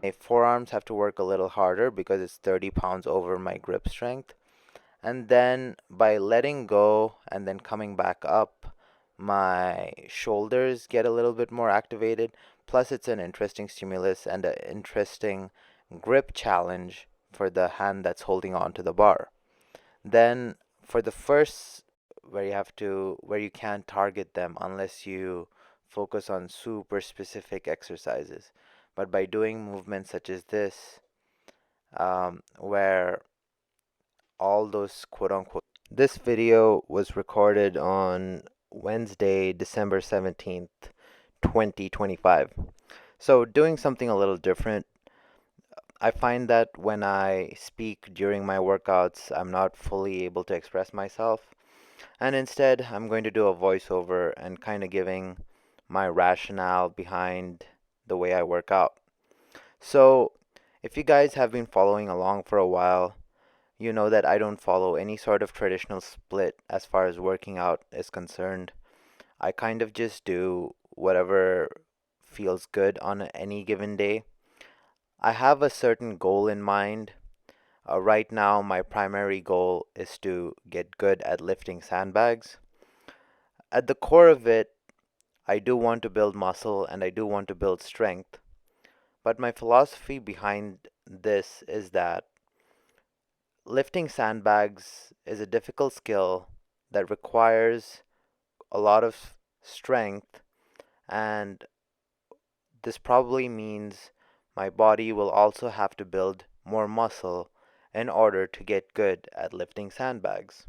My forearms have to work a little harder because it's 30 pounds over my grip strength. And then by letting go and then coming back up, my shoulders get a little bit more activated. Plus, it's an interesting stimulus and an interesting grip challenge for the hand that's holding on to the bar. Then, for the first, where you can't target them unless you focus on super specific exercises. But by doing movements such as this, where all those quote unquote. This video was recorded on Wednesday, December 17th, 2025. So, doing something a little different. I find that when I speak during my workouts, I'm not fully able to express myself. And instead, I'm going to do a voiceover and kind of giving my rationale behind the way I work out. So, if you guys have been following along for a while, you know that I don't follow any sort of traditional split as far as working out is concerned. I kind of just do whatever feels good on any given day. I have a certain goal in mind. Right now, my primary goal is to get good at lifting sandbags. At the core of it, I do want to build muscle and I do want to build strength. But my philosophy behind this is that lifting sandbags is a difficult skill that requires a lot of strength, and this probably means my body will also have to build more muscle in order to get good at lifting sandbags.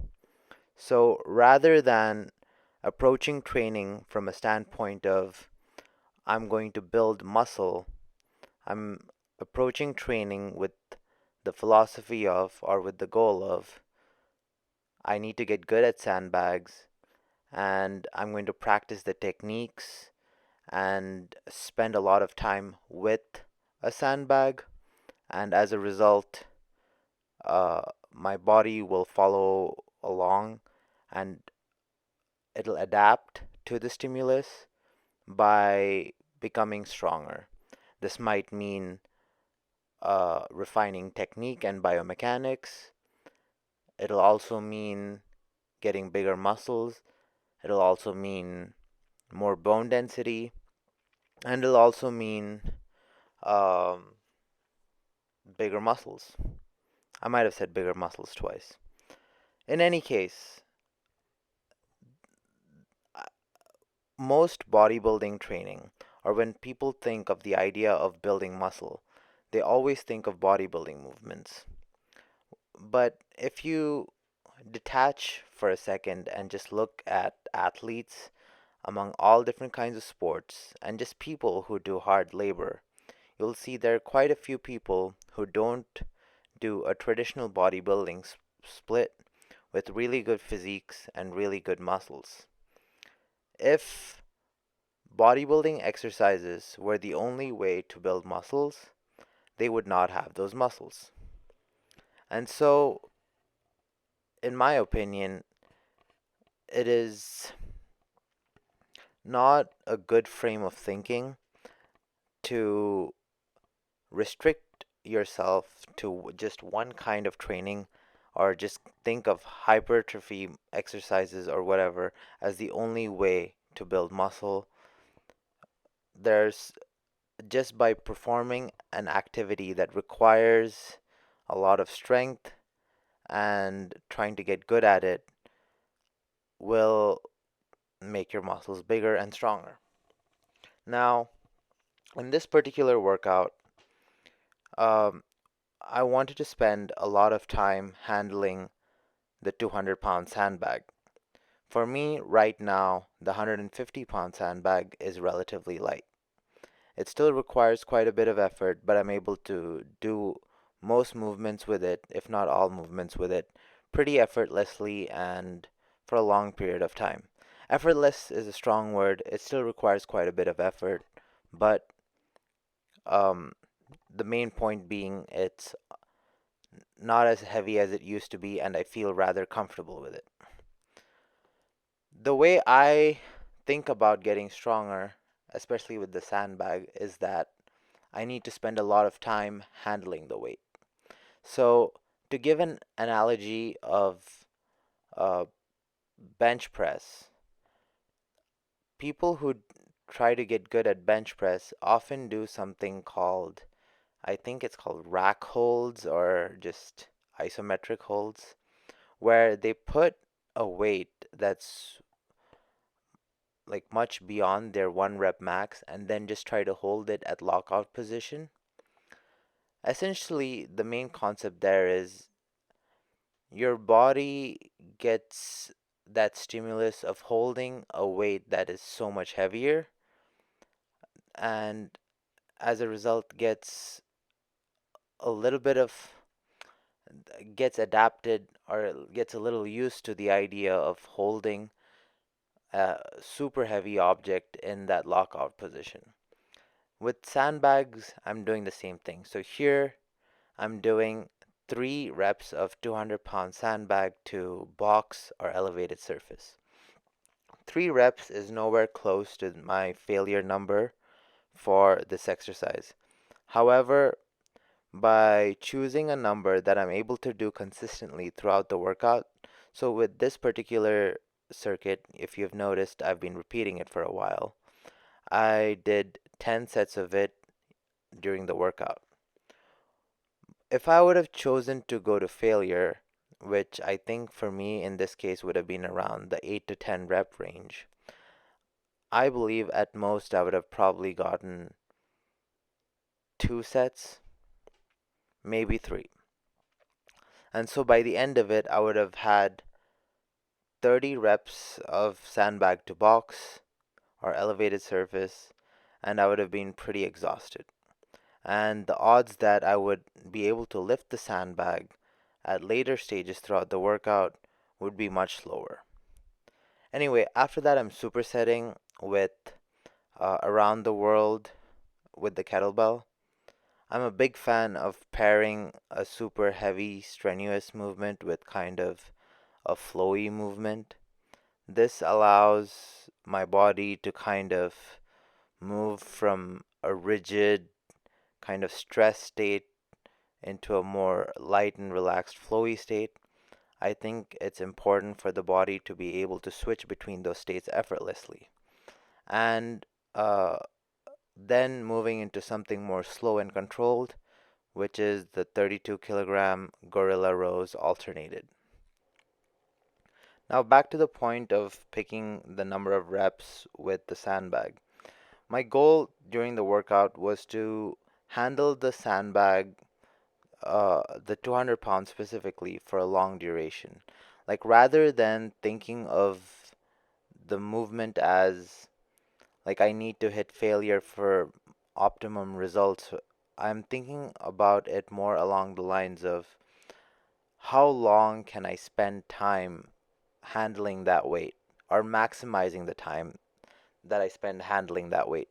So rather than approaching training from a standpoint of I'm going to build muscle, I'm approaching training with the philosophy of, or with the goal of, I need to get good at sandbags and I'm going to practice the techniques and spend a lot of time with a sandbag. And as a result, uh, my body will follow along and it'll adapt to the stimulus by becoming stronger. This might mean refining technique and biomechanics. It'll also mean getting bigger muscles. It'll also mean more bone density. And it'll also mean um, bigger muscles. I might have said bigger muscles twice. In any case, uh, most bodybuilding training, or when people think of the idea of building muscle, they always think of bodybuilding movements. But if you detach for a second and just look at athletes among all different kinds of sports and just people who do hard labor, you'll see there are quite a few people who don't do a traditional bodybuilding split with really good physiques and really good muscles. If bodybuilding exercises were the only way to build muscles, they would not have those muscles. And so, in my opinion, it is not a good frame of thinking to restrict yourself to just one kind of training or just think of hypertrophy exercises or whatever as the only way to build muscle. There's just by performing an activity that requires a lot of strength and trying to get good at it will make your muscles bigger and stronger. Now, in this particular workout, um, I wanted to spend a lot of time handling the 200-pound sandbag. For me, right now, the 150-pound sandbag is relatively light. It still requires quite a bit of effort, but I'm able to do most movements with it, if not all movements with it, pretty effortlessly and for a long period of time. Effortless is a strong word. It still requires quite a bit of effort, but um, the main point being it's not as heavy as it used to be, and I feel rather comfortable with it. The way I think about getting stronger, especially with the sandbag, is that I need to spend a lot of time handling the weight. So, to give an analogy of uh, bench press, people who try to get good at bench press often do something called, I think it's called rack holds or just isometric holds, where they put a weight that's like much beyond their 1 rep max and then just try to hold it at lockout position. Essentially, the main concept there is your body gets that stimulus of holding a weight that is so much heavier, and as a result gets a little bit of gets adapted or gets a little used to the idea of holding a super heavy object in that lockout position. With sandbags, I'm doing the same thing. So here I'm doing 3 reps of 200-pound sandbag to box or elevated surface. 3 reps is nowhere close to my failure number for this exercise. However, by choosing a number that I'm able to do consistently throughout the workout, so with this particular circuit, if you've noticed, I've been repeating it for a while. I did 10 sets of it during the workout. If I would have chosen to go to failure, which I think for me in this case would have been around the 8 to 10 rep range, I believe at most I would have probably gotten 2 sets, maybe 3. And so by the end of it, I would have had 30 reps of sandbag to box or elevated surface, and I would have been pretty exhausted. And the odds that I would be able to lift the sandbag at later stages throughout the workout would be much lower. Anyway, after that, I'm supersetting with around the world with the kettlebell. I'm a big fan of pairing a super heavy, strenuous movement with kind of a flowy movement. This allows my body to kind of move from a rigid, kind of stress state into a more light and relaxed, flowy state. I think it's important for the body to be able to switch between those states effortlessly. And uh, then moving into something more slow and controlled, which is the 32 kilogram gorilla rows alternated. Now back to the point of picking the number of reps with the sandbag. My goal during the workout was to handle the sandbag, the 200 pounds specifically, for a long duration. Like rather than thinking of the movement as like I need to hit failure for optimum results, I'm thinking about it more along the lines of how long can I spend time handling that weight or maximizing the time that I spend handling that weight.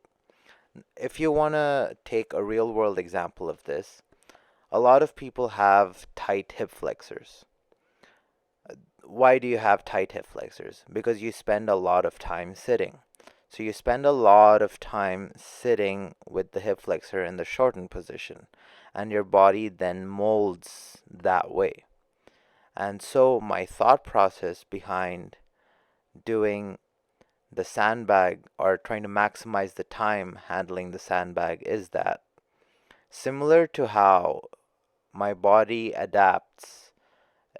If you want to take a real world example of this, a lot of people have tight hip flexors. Why do you have tight hip flexors? Because you spend a lot of time sitting. So you spend a lot of time sitting with the hip flexor in the shortened position, and your body then molds that way. And so my thought process behind doing the sandbag or trying to maximize the time handling the sandbag is that similar to how my body adapts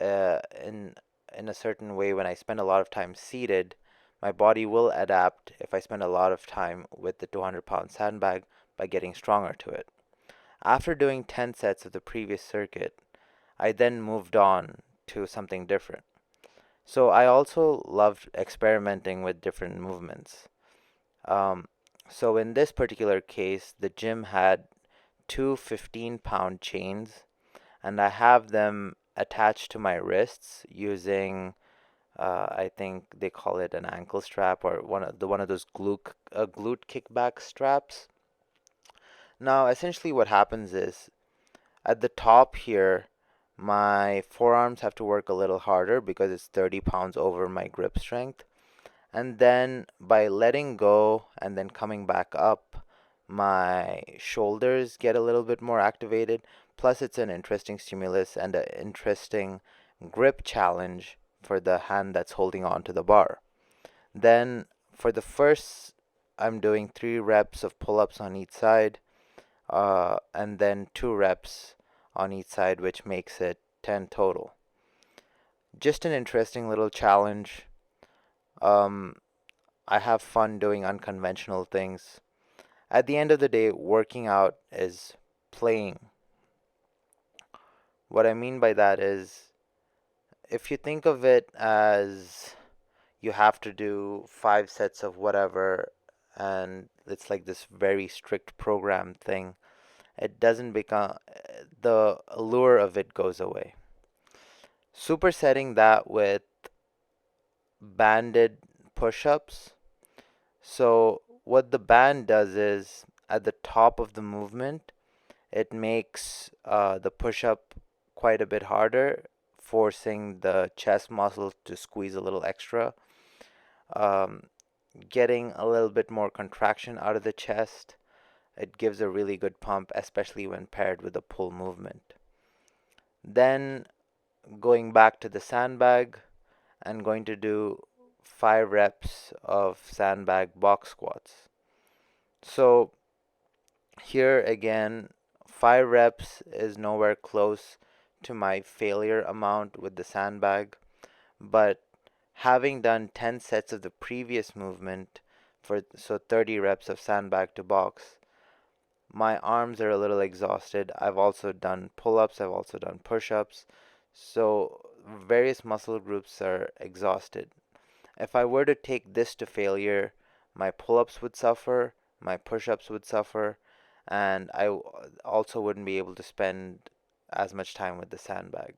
in a certain way when I spend a lot of time seated, my body will adapt if I spend a lot of time with the 200-pound sandbag by getting stronger to it. After doing 10 sets of the previous circuit, I then moved on to something different. So I also loved experimenting with different movements. Um, so in this particular case, the gym had two 15-pound chains, and I have them attached to my wrists using, I think they call it an ankle strap or one of those glute kickback straps. Now, essentially, what happens is at the top here, my forearms have to work a little harder because it's 30 pounds over my grip strength. And then by letting go and then coming back up, my shoulders get a little bit more activated. Plus, it's an interesting stimulus and an interesting grip challenge for the hand that's holding on to the bar. Then, for the first, I'm doing 3 reps of pull ups on each side, and then 2 reps on each side, which makes it 10 total. Just an interesting little challenge. Um, I have fun doing unconventional things. At the end of the day, working out is playing. What I mean by that is, if you think of it as you have to do 5 sets of whatever, and it's like this very strict program thing, it doesn't become, the allure of it goes away. Supersetting that with banded push ups. So, what the band does is at the top of the movement, it makes the push up quite a bit harder, forcing the chest muscle to squeeze a little extra, um, getting a little bit more contraction out of the chest. It gives a really good pump, especially when paired with a pull movement. Then going back to the sandbag and going to do 5 reps of sandbag box squats. So here again, 5 reps is nowhere close to my failure amount with the sandbag, but having done 10 sets of the previous movement, for so 30 reps of sandbag to box, my arms are a little exhausted. I've also done pull-ups, I've also done push-ups, so various muscle groups are exhausted. If I were to take this to failure, my pull-ups would suffer, my push-ups would suffer, and also wouldn't be able to spend as much time with the sandbag.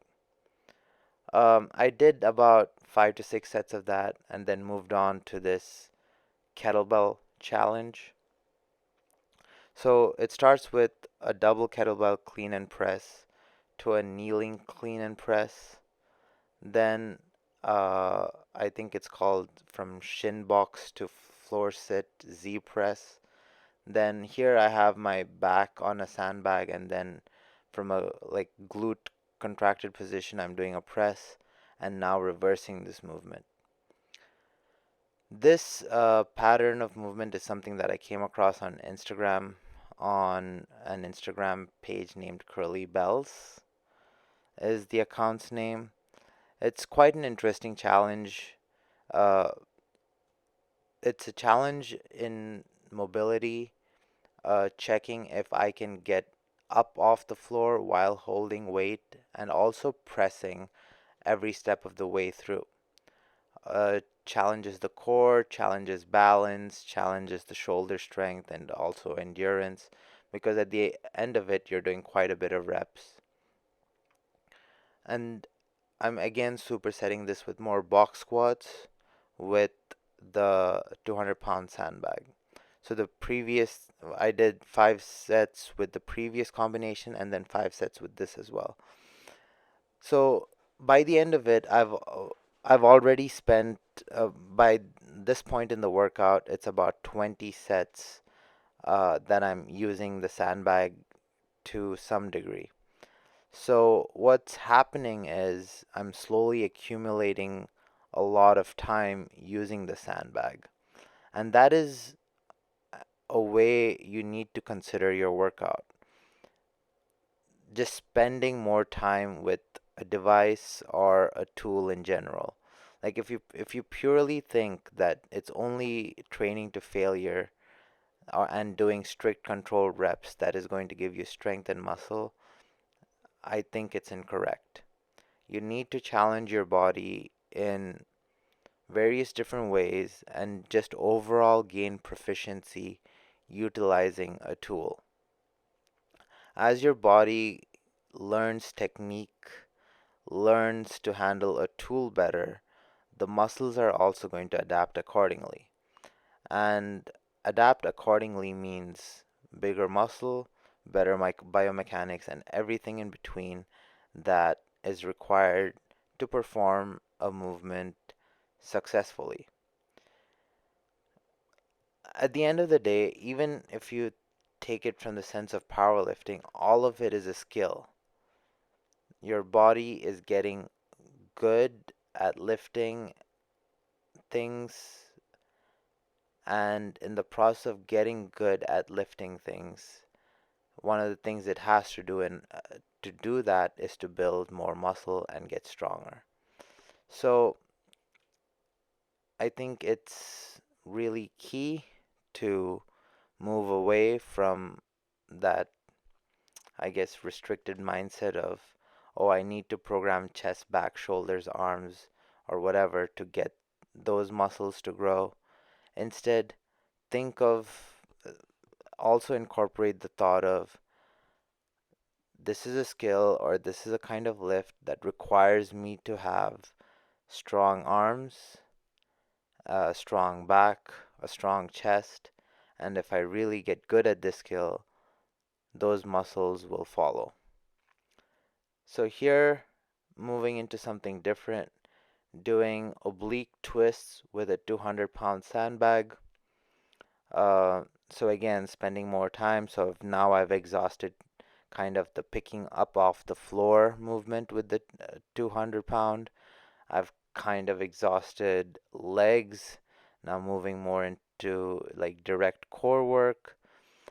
I did about 5 to 6 sets of that and then moved on to this kettlebell challenge. So it starts with a double kettlebell clean and press to a kneeling clean and press. Then I think it's called from shin box to floor sit Z press. Then here I have my back on a sandbag, and then from a like glute contracted position, I'm doing a press and now reversing this movement. This pattern of movement is something that I came across on Instagram on an Instagram page named Curly Bells is the account's name. It's quite an interesting challenge. Uh, it's a challenge in mobility, checking if I can get up off the floor while holding weight and also pressing every step of the way through. Challenges the core, challenges balance, challenges the shoulder strength, and also endurance, because at the end of it, you're doing quite a bit of reps. And I'm again supersetting this with more box squats with the 200-pound sandbag. So the previous, I did 5 sets with the previous combination and then 5 sets with this as well. So by the end of it, I've already spent by this point in the workout, it's about 20 sets that I'm using the sandbag to some degree. So what's happening is I'm slowly accumulating a lot of time using the sandbag. And that is a way you need to consider your workout. Just spending more time with a device or a tool in general. Like if you purely think that it's only training to failure and doing strict control reps that is going to give you strength and muscle, I think it's incorrect. You need to challenge your body in various different ways and just overall gain proficiency utilizing a tool. As your body learns technique, learns to handle a tool better, the muscles are also going to adapt accordingly. And adapt accordingly means bigger muscle, better biomechanics, and everything in between that is required to perform a movement successfully. At the end of the day, even if you take it from the sense of powerlifting, all of it is a skill. Your body is getting good at lifting things, and in the process of getting good at lifting things, one of the things it has to do to do that is to build more muscle and get stronger. So I think it's really key to move away from that, I guess, restricted mindset of, oh, I need to program chest, back, shoulders, arms, or whatever to get those muscles to grow. Instead, think of, also incorporate the thought of, this is a skill or this is a kind of lift that requires me to have strong arms, a strong back, a strong chest, and if I really get good at this skill, those muscles will follow. So here, moving into something different, doing oblique twists with a 200-pound sandbag. So again, spending more time. So now I've exhausted kind of the picking up off the floor movement with the 200 pound. I've kind of exhausted legs. Now moving more into like direct core work.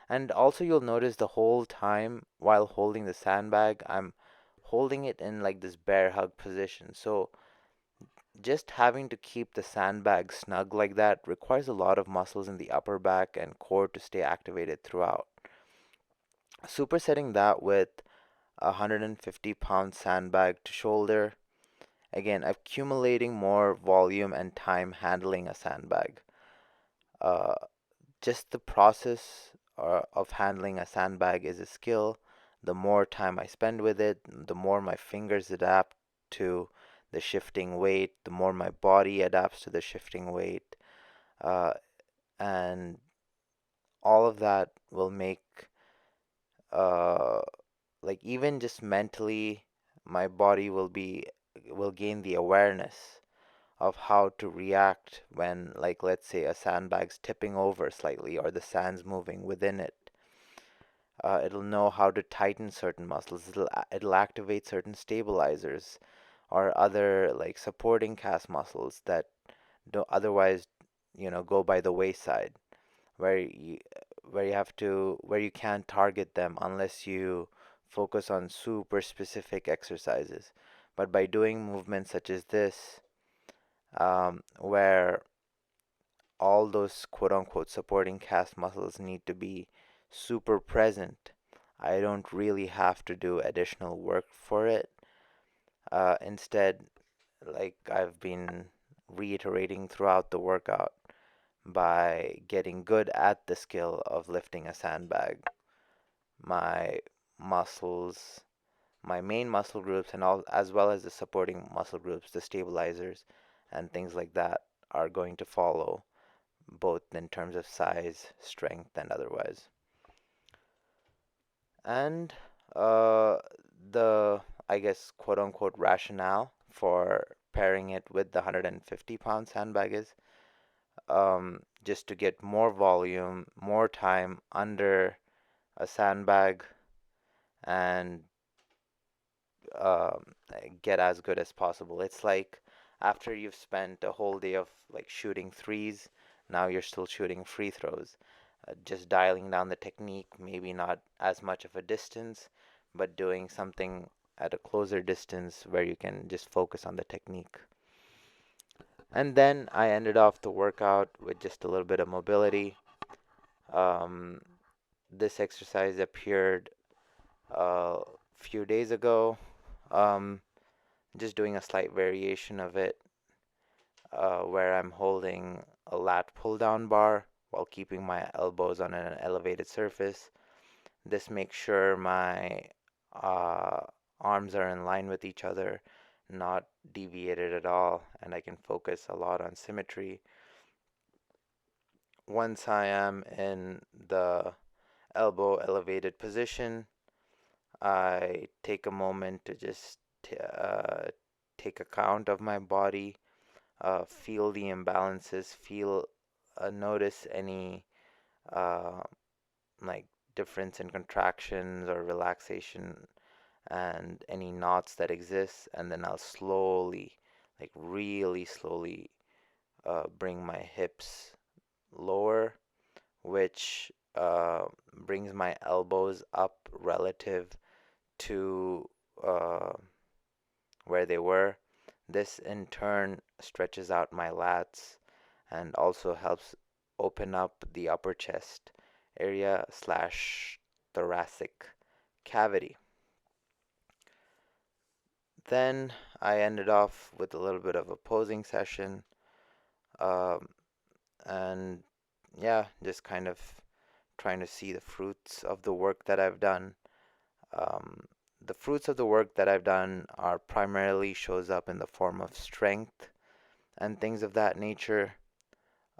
And also you'll notice the whole time while holding the sandbag, I'm holding it in like this bear hug position. So just having to keep the sandbag snug like that requires a lot of muscles in the upper back and core to stay activated throughout. Supersetting that with a 150-pound sandbag to shoulder, again, accumulating more volume and time handling a sandbag. Uh, just the process of handling a sandbag is a skill. The more time I spend with it, the more my fingers adapt to the shifting weight, the more my body adapts to the shifting weight, uh, and all of that will make, uh, like even just mentally, my body will gain the awareness of how to react when, like, let's say a sandbag's tipping over slightly or the sand's moving within it. It'll know how to tighten certain muscles. It'll activate certain stabilizers or other like supporting cast muscles that don't otherwise, go by the wayside, where you can't target them unless you focus on super specific exercises. But by doing movements such as this, where all those quote unquote supporting cast muscles need to be super present, I don't really have to do additional work for it. Instead, like I've been reiterating throughout the workout, by getting good at the skill of lifting a sandbag, my muscles, my main muscle groups, and all, as well as the supporting muscle groups, the stabilizers, and things like that, are going to follow, both in terms of size, strength, and otherwise. And uh, the, I guess, quote unquote rationale for pairing it with the 150-pound sandbag is, just to get more volume, more time under a sandbag, and um, get as good as possible. It's like after you've spent a whole day of like shooting threes, now you're still shooting free throws. Just dialing down the technique, maybe not as much of a distance, but doing something at a closer distance where you can just focus on the technique. And then I ended off the workout with just a little bit of mobility. Um, this exercise appeared a few days ago. Um, just doing a slight variation of it, where I'm holding a lat pull down bar while keeping my elbows on an elevated surface. This makes sure my uh, arms are in line with each other, not deviated at all, and I can focus a lot on symmetry. Once I am in the elbow elevated position, I take a moment to just take account of my body, feel the imbalances, notice any uh, like difference in contractions or relaxation and any knots that exist, and then I'll slowly, like really slowly, bring my hips lower, which brings my elbows up relative to uh, where they were. This in turn stretches out my lats and also helps open up the upper chest area slash thoracic cavity. Then I ended off with a little bit of a posing session, um, and yeah, just kind of trying to see the fruits of the work that I've done. Um, the fruits of the work that I've done are primarily shows up in the form of strength and things of that nature.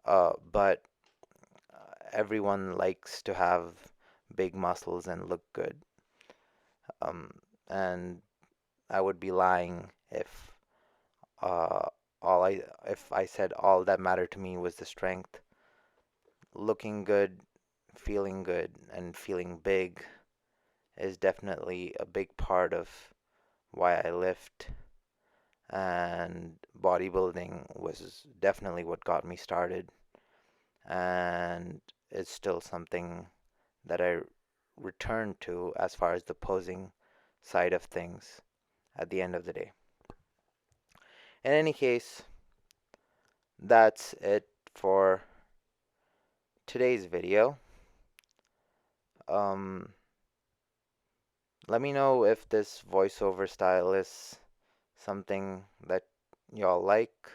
But everyone likes to have big muscles and look good. Um, and I would be lying uh, if I said all that mattered to me was the strength. Looking good, and feeling big is definitely a big part of why I lift, and bodybuilding was definitely what got me started, and it's still something that I return to as far as the posing side of things at the end of the day. In any case, that's it for today's video. Um, Let me know if this voiceover style is something that y'all like,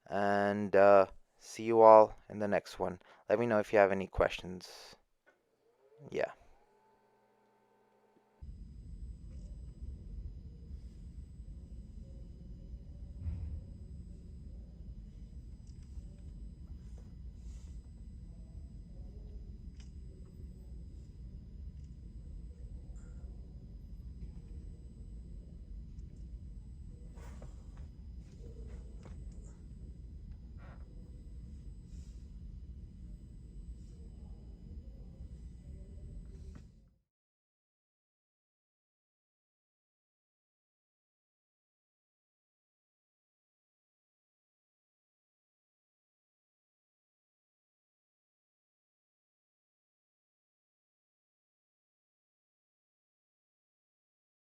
and see you all in the next one. Let me know if you have any questions. Yeah.